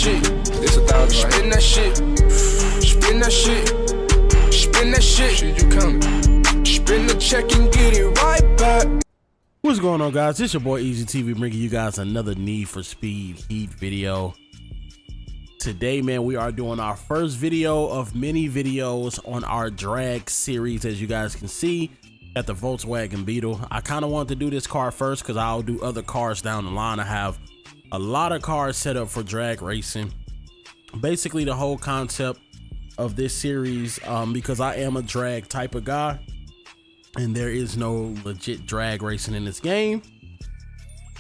shit. It's 1,000. Spin that shit. Spin that shit. Spin that shit. Shit, you coming? Spin the check and get it right back. What's going on, guys? It's your boy Eazyy TV bringing you guys another Need for Speed Heat video. Today, man, we are doing our first video of many videos on our drag series. As you guys can see, at the Volkswagen Beetle. I kind of want to do this car first because I'll do other cars down the line. I have a lot of cars set up for drag racing. Basically, the whole concept of this series, because I am a drag type of guy, and there is no legit drag racing in this game.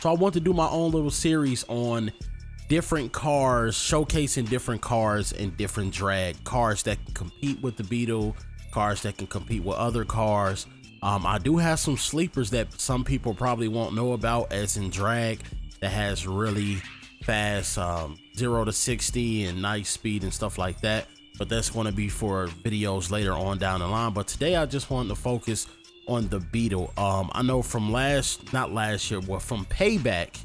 So I want to do my own little series on different cars, showcasing different cars and different drag cars that can compete with the Beetle, cars that can compete with other cars. I do have some sleepers that some people probably won't know about, as in drag, that has really fast 0 to 60 and nice speed and stuff like that. But that's going to be for videos later on down the line. But today I just wanted to focus on the Beetle. I know from not last year, but from Payback,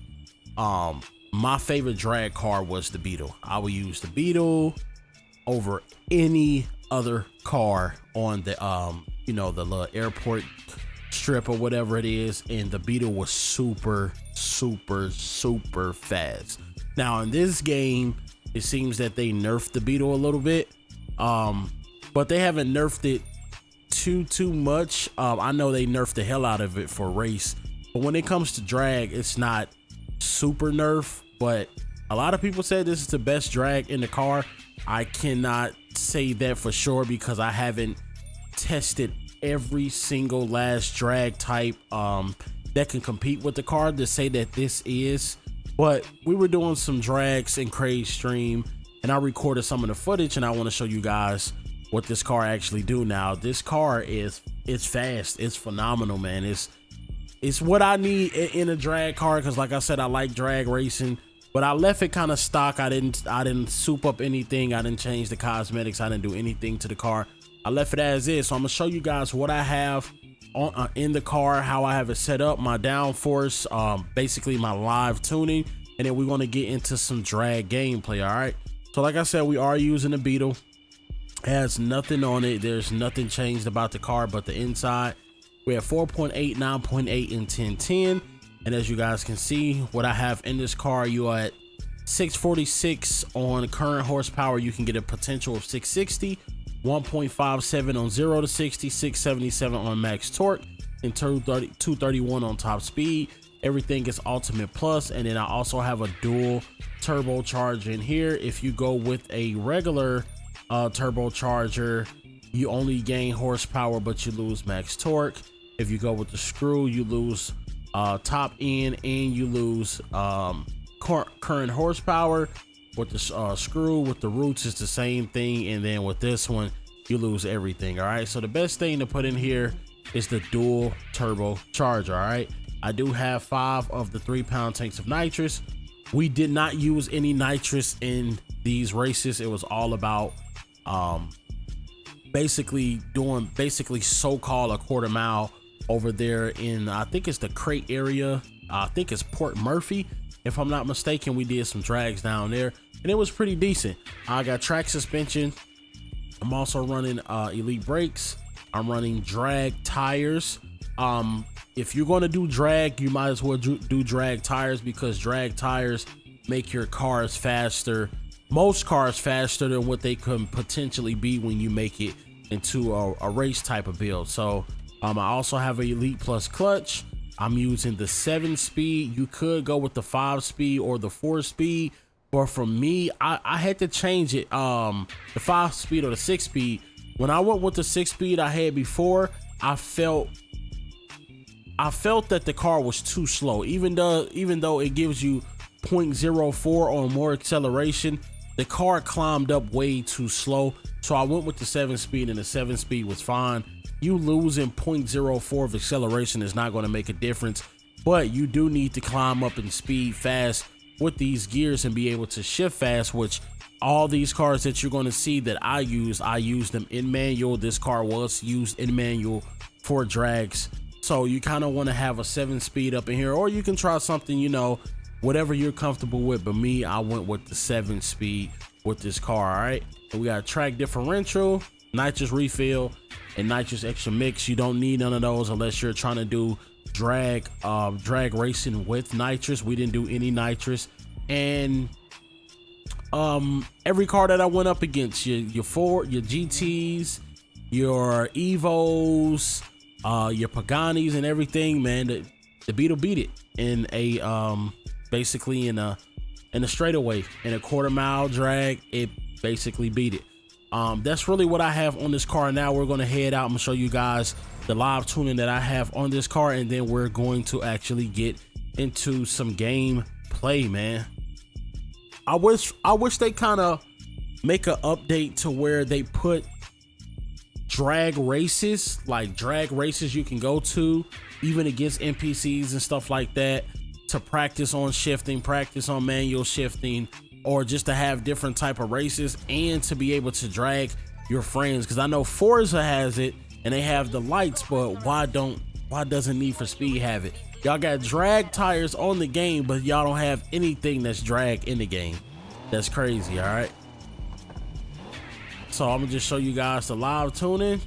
my favorite drag car was the Beetle. I would use the Beetle over any other car on the you know, the little airport strip or whatever it is, and the Beetle was super fast. Now in this game, it seems that they nerfed the Beetle a little bit, but they haven't nerfed it too much. I know they nerfed the hell out of it for race, but when it comes to drag, it's not super nerf. But a lot of people said this is the best drag in the car. I cannot say that for sure because I haven't tested every single last drag type that can compete with the car to say that this is. But we were doing some drags in Craig's stream, and I recorded some of the footage, and I want to show you guys what this car actually do. Now this car it's fast, it's phenomenal, man. It's what I need in a drag car, because like I said, I like drag racing, but I left it kind of stock. I didn't soup up anything. I didn't change the cosmetics. I didn't do anything to the car. I left it as is. So I'm gonna show you guys what I have on in the car, how I have it set up, my downforce, basically my live tuning, and then we're gonna get into some drag gameplay. All right, so like I said, we are using the Beetle. It has nothing on it. There's nothing changed about the car but the inside. We have 4.8, 9.8, and 1010. And as you guys can see, what I have in this car, you are at 646 on current horsepower. You can get a potential of 660, 1.57 on 0 to 60, 677 on max torque, and 231 on top speed. Everything is ultimate plus. And then I also have a dual turbocharger in here. If you go with a regular turbocharger, you only gain horsepower but you lose max torque. If you go with the screw, you lose top end and you lose current horsepower. With the screw, with the roots, is the same thing, and then with this one you lose everything. All right, so the best thing to put in here is the dual turbocharger. All right, I do have 5 of the 3-pound tanks of nitrous. We did not use any nitrous in these races. It was all about basically doing so-called a quarter mile over there in, I think it's the crate area. I think it's Port Murphy, if I'm not mistaken. We did some drags down there and it was pretty decent. I got track suspension. I'm also running elite brakes. I'm running drag tires. If you're going to do drag, you might as well do drag tires, because drag tires make your cars faster, most cars faster than what they could potentially be when you make it into a race type of build. So I also have an elite plus clutch. I'm using the 7-speed. You could go with the 5-speed or the 4-speed, but for me, I had to change it, the 5-speed or the 6-speed. When I went with the 6-speed I had before, I felt that the car was too slow. Even though it gives you 0.04 or more acceleration, the car climbed up way too slow. So I went with the 7-speed, and the 7-speed was fine. You losing 0.04 of acceleration is not going to make a difference, but you do need to climb up in speed fast with these gears and be able to shift fast, which all these cars that you're going to see that I use them in manual. This car was used in manual for drags. So you kind of want to have a 7-speed up in here, or you can try something, you know, whatever you're comfortable with, but me, I went with the 7-speed with this car. All right, so we got track differential, nitrous refill, and nitrous extra mix. You don't need none of those unless you're trying to do drag racing with nitrous. We didn't do any nitrous. And every car that I went up against, your Ford, your GTs, your Evos, your Paganis and everything, man, the Beetle beat it in a basically in a straightaway, in a quarter-mile drag. It basically beat it. That's really what I have on this car. Now we're gonna head out. I'm gonna show you guys the live tuning that I have on this car, and then we're going to actually get into some game play, man. I wish they kind of make an update to where they put drag races, like drag races you can go to even against NPCs and stuff like that, to practice on shifting, practice on manual shifting, or just to have different type of races and to be able to drag your friends. Because I know Forza has it and they have the lights, but why doesn't Need for Speed have it? Y'all got drag tires on the game, but y'all don't have anything that's drag in the game. That's crazy. All right, so I'm gonna just show you guys the live tuning.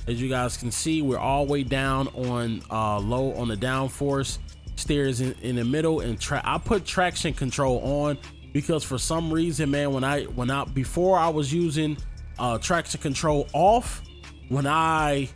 As you guys can see, we're all the way down on low on the downforce. Steers in the middle, and I put traction control on because for some reason, man, before I was using traction control off, when I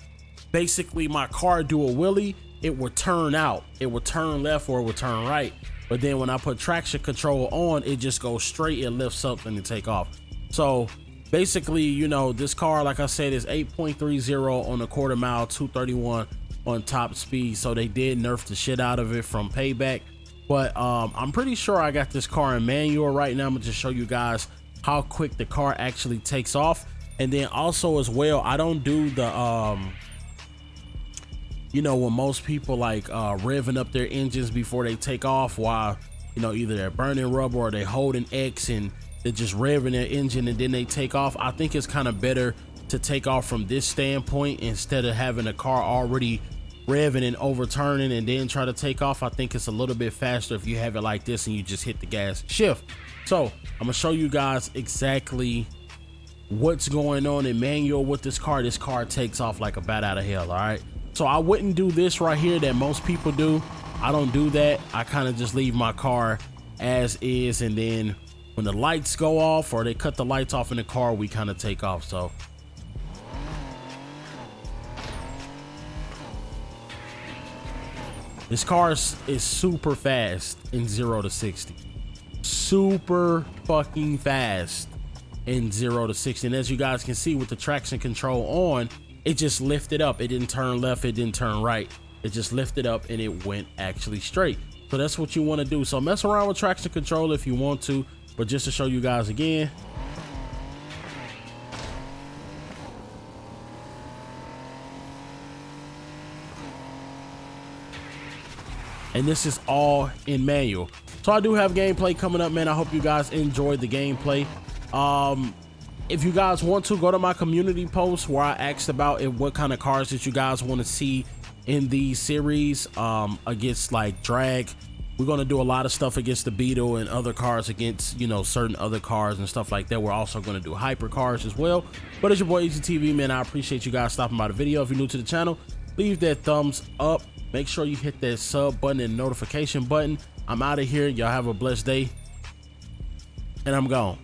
basically my car do a wheelie, it would turn out, it would turn left or it would turn right. But then when I put traction control on, it just goes straight, it lifts up and it take off. So basically, you know, this car, like I said, is 8.30 on the quarter-mile, 231 on top speed. So they did nerf the shit out of it from Payback. But I'm pretty sure I got this car in manual right now. I'm gonna just show you guys how quick the car actually takes off. And then also as well, I don't do the you know, when most people like revving up their engines before they take off, while, you know, either they're burning rubber or they holding X and they're just revving their engine and then they take off. I think it's kind of better to take off from this standpoint instead of having a car already revving and overturning and then try to take off. I think it's a little bit faster if you have it like this and you just hit the gas shift. So I'm gonna show you guys exactly what's going on in manual with this car. This car takes off like a bat out of hell. All right, so I wouldn't do this right here that most people do. I don't do that. I kind of just leave my car as is, and then when the lights go off or they cut the lights off in the car, we kind of take off. So this car is super fast in 0 to 60. Super fucking fast in 0 to 60. And as you guys can see with the traction control on, it just lifted up. It didn't turn left, it didn't turn right. It just lifted up and it went actually straight. So that's what you want to do. So mess around with traction control if you want to, but just to show you guys again. And this is all in manual. So I do have gameplay coming up, man. I hope you guys enjoyed the gameplay. If you guys want to, go to my community post where I asked about what kind of cars that you guys want to see in the series against like drag. We're going to do a lot of stuff against the Beetle and other cars against, you know, certain other cars and stuff like that. We're also going to do hyper cars as well. But it's your boy Eazyy TV, man. I appreciate you guys stopping by the video. If you're new to the channel, leave that thumbs up. Make sure you hit that sub button and notification button. I'm out of here. Y'all have a blessed day. And I'm gone.